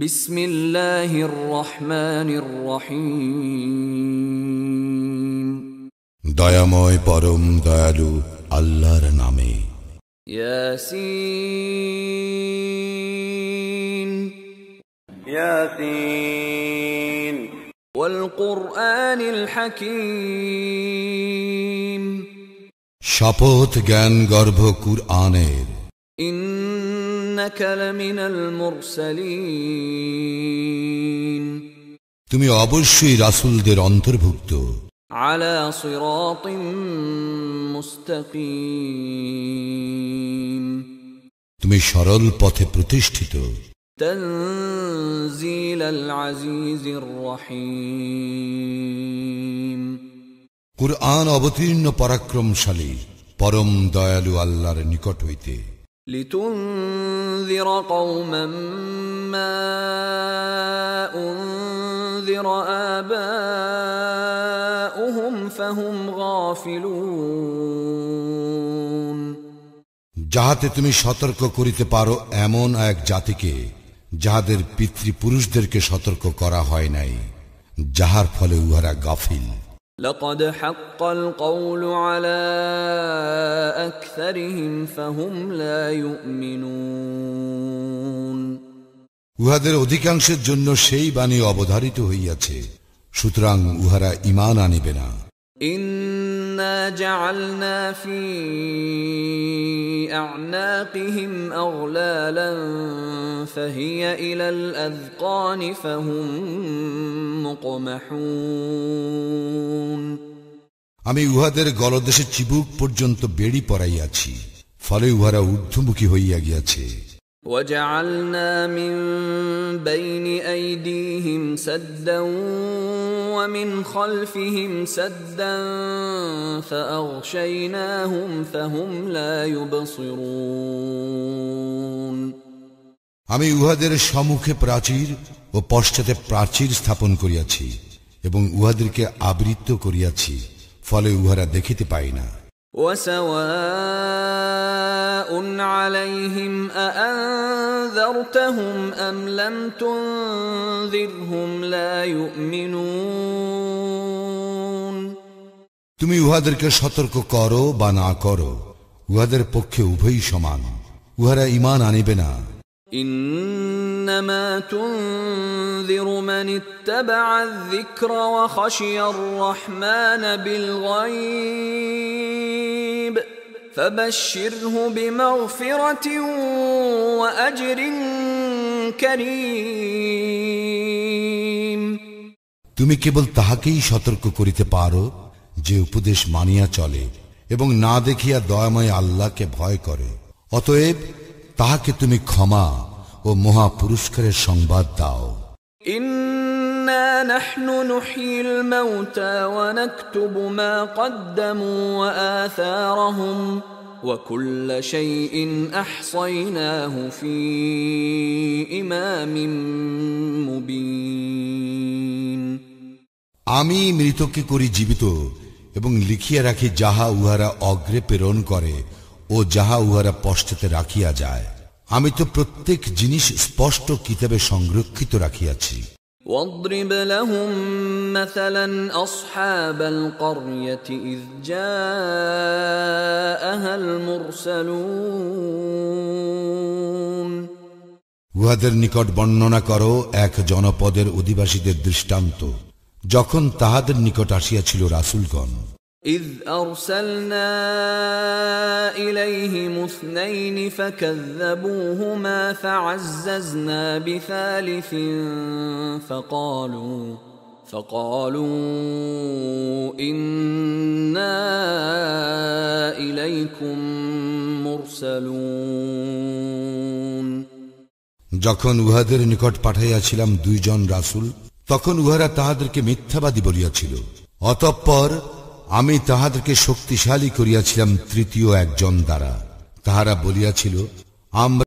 বিসমিল্লাহির রহমানির রহিম। দয়াময় পরম দয়ালু আল্লাহর নামে। ইয়াসিন ইয়াসিন ওয়াল কুরআনিল হাকীম। শপথ জ্ঞান গর্ভ কুরআনের। ইন্নাকা লামিনাল মুরসালিন, তুমি অবশ্যই রাসূলদের অন্তর্ভুক্ত। আলা সিরাতিম মুস্তাকিম, তুমি সরল পথে প্রতিষ্ঠিত। তানজিলাল আজিজির রহিম, কুরআন অবতীর্ণ পরাক্রমশালী পরম দয়ালু আল্লাহর নিকট হইতে। লিতুনযিরা কওমান মা উনযিরা আবাউহুম ফাহুম গাফিলুন, যাহাতে তুমি সতর্ক করিতে পারো এমন এক জাতিকে যাহাদের পিতৃপুরুষদেরকে সতর্ক করা হয় নাই, যাহার ফলে উহারা গাফিল। লাকাদ হাক্কাল কওলু আলা আকসারিহিম ফাহুম লা ইউমিনুন, উহাদের অধিকাংশের জন্য সেই বাণী অবধারিত হইয়াছে, সুতরাং উহারা ঈমান আনিবে না। ইন্না জাআলনা ফি আ'নাকিহিম আগলালান ফাহিয়া ইলাল আযকানি ফাহুম মুকমাহুন, আমি উহাদের গলদেশে চিবুক পর্যন্ত বেড়ি পরাইয়াছি, ফলে উহারা ঊর্ধ্বমুখী হইয়া গিয়াছে। وجعلنا من بين أيديهم سدا ومن خلفهم سدا فأغشيناهم فهم لا يبصرون, আমি উহাদের সম্মুখে প্রাচীর ও পশ্চাতে প্রাচীর স্থাপন করিয়াছি এবং উহাদেরকে আবৃত করিয়াছি, ফলে উহারা দেখিতে পায় না। وسواء عليهم أأنذرتهم أم لم تنذرهم لا يؤمنون, তুমি উহাদেরকে সতর্ক করো বা না করো, উহাদের পক্ষে উভয়ই সমান, উহারা ঈমান আনিবে না। إنما تنذر من اتبع الذكر وخشي الرحمن بالغيب فبشره بمغفرة وأجر كريم, তুমি কেবল তাহাকেই সতর্ক করিতে পারো যে উপদেশ মানিয়া চলে এবং না দেখিয়া দয়াময় আল্লাহকে ভয় করে। অতএব তাহাকে তুমি ক্ষমা ও মহা পুরস্কারের সংবাদ দাও। ইন্না নাহনু নুহয়িল মাউতা ওয়া নাকতুবু মা কদ্দামু ওয়া আথারহুম ওয়া কুল্লা শাইইন আহসাইনাহু ফি ইমামিন মুবিন, আমি মৃতকে করি জীবিত এবং লিখিয়া রাখি যাহা উহারা অগ্রে প্রেরণ করে ও যাহা উহারা পশ্চাতে রাখিয়া যায়। আমি তো প্রত্যেক জিনিস স্পষ্ট কিতাবে সংরক্ষিত রাখিয়াছি। واضرب لهم مثلا أصحاب القرية إذ جاءها المرسلون, উহাদের নিকট বর্ণনা করো এক জনপদের অধিবাসীদের দৃষ্টান্ত, যখন তাহাদের নিকট আসিয়াছিল রাসূলগণ। إذ أرسلنا إليهم اثنين فكذبوهما فعززنا بثالث فقالوا إنا إليكم مرسلون, যখন উহাদের নিকট পাঠাইয়াছিলাম দুইজন রাসূল, তখন উহারা তাহাদেরকে মিথ্যাবাদী বলিয়াছিল। অতঃপর আমি তাহাদেরকে শক্তিশালী করিয়াছিলাম তৃতীয় একজন দ্বারা। তাহারা বলিয়াছিল, আমরা